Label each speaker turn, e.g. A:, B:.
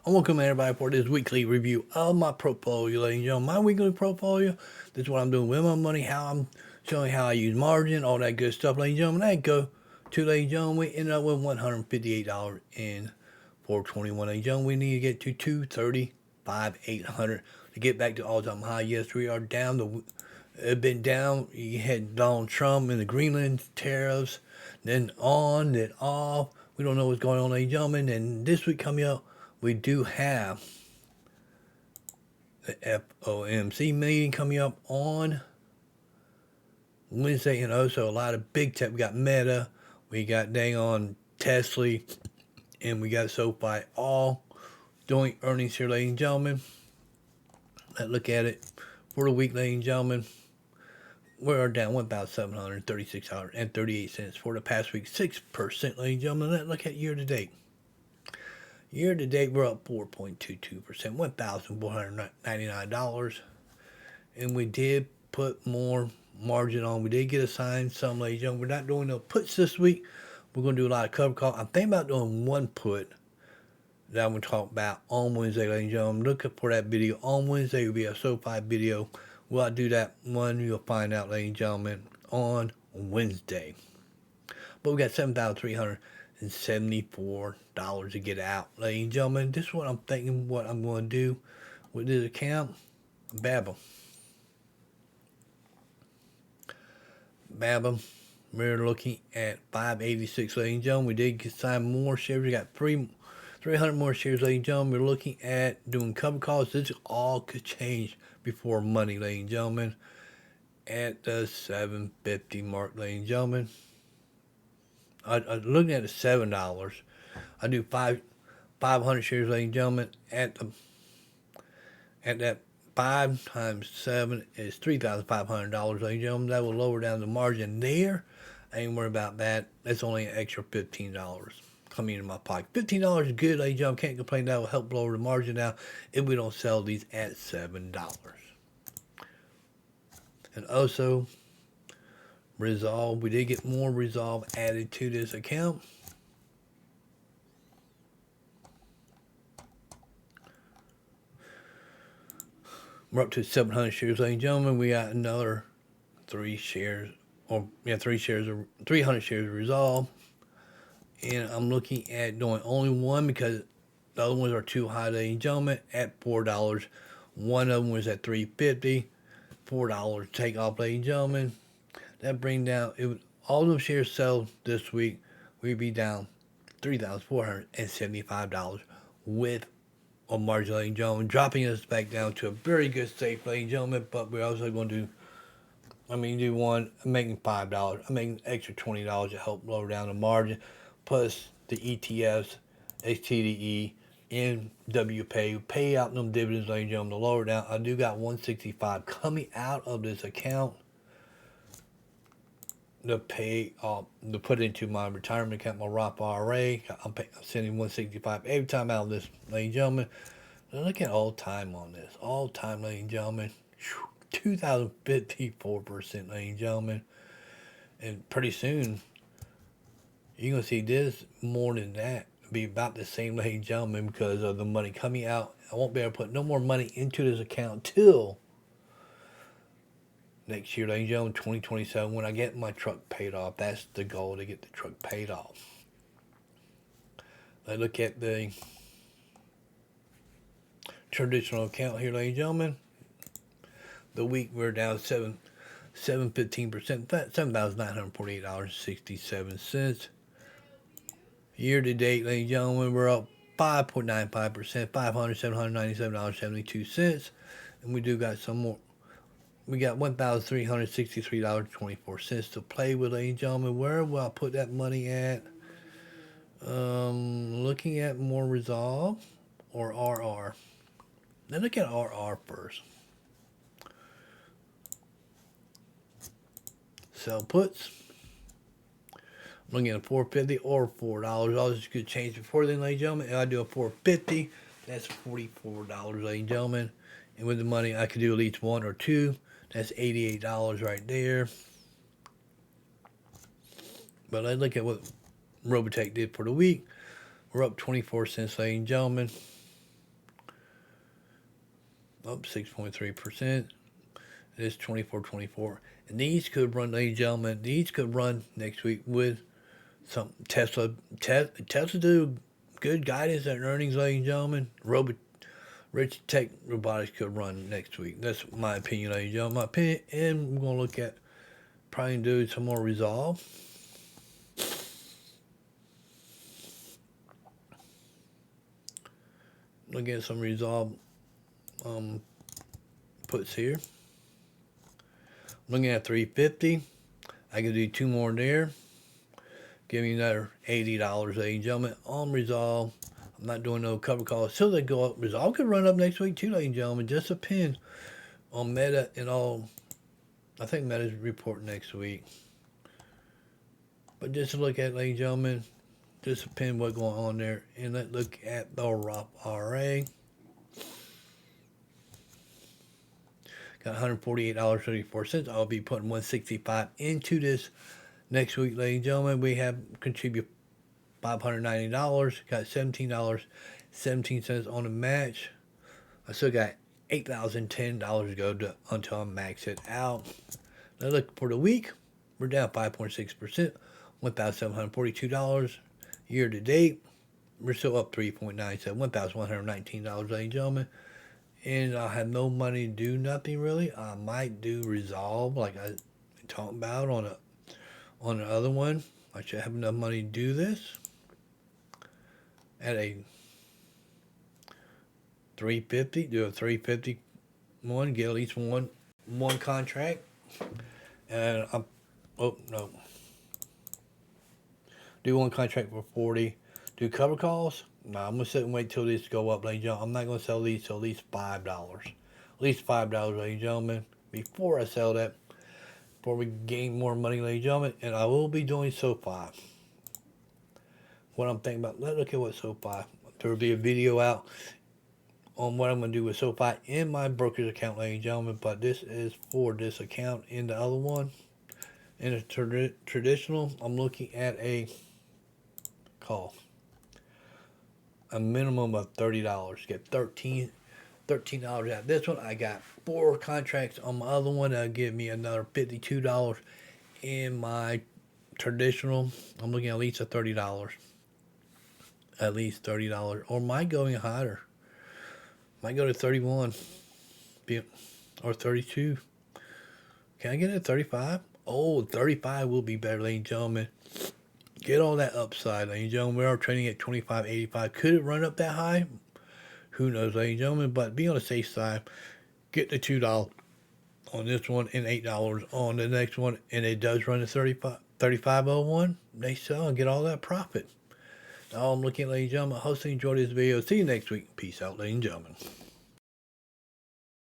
A: And welcome everybody for this weekly review of my portfolio, ladies and gentlemen. My weekly portfolio. This is what I'm doing with my money, how I'm showing how I use margin, all that good stuff, ladies and gentlemen. That go to, ladies and gentlemen, we ended up with $158 in 421, ladies and gentlemen. We need to get to 235, 800 to get back to all-time high. Yes, we are down. It's been down. You had Donald Trump and the Greenland tariffs, then on, then off. We don't know what's going on, ladies and gentlemen. And this week coming up, we do have the FOMC meeting coming up on Wednesday, and also a lot of big tech. We got Meta, we got dang on Tesla, and we got SoFi all doing earnings here, ladies and gentlemen. Let's look at it for the week, ladies and gentlemen. We're down $1,736.38 for the past week, 6%, ladies and gentlemen. Let's look at year to date. Year to date, we're up 4.22%, $1,499. And we did put more margin on. We did get assigned some, ladies and gentlemen. We're not doing no puts this week. We're going to do a lot of cover call. I'm thinking about doing one put that I'm going to talk about on Wednesday, ladies and gentlemen. Look for that video on Wednesday. It will be a SoFi video. Will I do that one? You'll find out, ladies and gentlemen, on Wednesday. But we got $7,374 to get out, ladies and gentlemen. This is what I'm thinking, what I'm going to do with this account. Babel. We're looking at 586, ladies and gentlemen. We did sign more shares. We got 300 more shares, ladies and gentlemen. We're looking at doing cover calls. This all could change before money, ladies and gentlemen. At the 750 mark, ladies and gentlemen. I'm looking at the $7. I do 500 shares, ladies and gentlemen. At that 5 times 7 is $3,500, ladies and gentlemen. That will lower down the margin there. I ain't worried about that. That's only an extra $15 coming into my pocket. $15 is good, ladies and gentlemen. Can't complain. That will help lower the margin down if we don't sell these at $7. And also, Resolve. We did get more Resolve added to this account. We're up to 700 shares, ladies and gentlemen. We got another 300 shares of 300 shares of Resolve. And I'm looking at doing only one because the other ones are too high, ladies and gentlemen, at $4. One of them was at $3.50. $4 take off, ladies and gentlemen. That bring down, all those shares sell this week, we'd be down $3,475 with a margin, ladies and gentlemen, dropping us back down to a very good safe, ladies and gentlemen. But we're also going to do one, I'm making $5. I'm making extra $20 to help lower down the margin, plus the ETFs, HTDE, and WPay, pay out them dividends, ladies and gentlemen, to lower down. I do got 165 coming out of this account to pay to put into my retirement account, my Roth IRA. I'm sending 165 every time out of this, ladies and gentlemen. Now look at all time on this. All time, ladies and gentlemen. 2,054%, ladies and gentlemen. And pretty soon, you're going to see this more than that. Be about the same, ladies and gentlemen, because of the money coming out. I won't be able to put no more money into this account till next year, ladies and gentlemen, 2027, when I get my truck paid off. That's the goal, to get the truck paid off. I look at the traditional account here, ladies and gentlemen. The week we're down 15%, $7,948.67. Year to date, ladies and gentlemen, we're up 5.95%, $797.72. And we do got some more. We got $1,363.24 to play with, ladies and gentlemen. Where will I put that money at? Looking at more Resolve or RR. Let's look at RR first. Sell puts. I'm looking at a $4.50 or $4. All this could change before then, ladies and gentlemen. If I do a $4.50, that's $44, ladies and gentlemen. And with the money, I could do at least one or two. That's $88 right there. But let's look at what Robotech did for the week. We're up 24 cents, ladies and gentlemen. up 6.3%. It is 24.24. And these could run, ladies and gentlemen, these could run next week with some Tesla. Tesla do good guidance and earnings, ladies and gentlemen. Rich Tech Robotics could run next week. That's my opinion, ladies and gentlemen. My opinion, and we're going to look at probably do some more Resolve. Look at some Resolve puts here. Looking at 350. I could do two more there. Give me another $80, ladies and gentlemen, on Resolve. I'm not doing no cover calls till they go up. Resolve could run up next week too, ladies and gentlemen. Just depends on Meta and all. I think Meta's report next week. But just look at, ladies and gentlemen, just depends what's going on there. And let's look at the Roth IRA. Got $148.34. I'll be putting $165 into this next week, ladies and gentlemen. We have contribute $590. Got $17.17 on the match. I still got $8,010 to go until I max it out. Now look for the week. We're down 5.6%, $1,742 year to date. We're still up 3.97, $1,119, ladies and gentlemen. And I have no money to do nothing really. I might do Resolve like I talked about on the other one. I should have enough money to do this at a 350. Do a 350 one. Get at least one contract. And do one contract for 40. Do cover calls. No, I'm going to sit and wait till these go up, ladies and gentlemen. I'm not going to sell these till at least $5. At least $5, ladies and gentlemen, before I sell that. Before we gain more money, ladies and gentlemen. And I will be doing SoFi. What I'm thinking about, let's look at what SoFi. There will be a video out on what I'm going to do with SoFi in my brokerage account, ladies and gentlemen. But this is for this account. In the other one, in a traditional, I'm looking at a call. A minimum of $30. Get $13 out. This one, I got 4 contracts on my other one. That'll give me another $52 in my traditional. I'm looking at least $30. At least $30. Or might go any higher. Might go to 31. Or 32. Can I get it at 35? Oh, 35 will be better, ladies and gentlemen. Get all that upside, ladies and gentlemen. We are trading at 25.85. Could it run up that high? Who knows, ladies and gentlemen. But be on the safe side. Get the $2 on this one and $8 on the next one. And it does run to 35.01. They sell and get all that profit. All I'm looking at, ladies and gentlemen. I hope you enjoyed this video. See you next week. Peace out, ladies and gentlemen.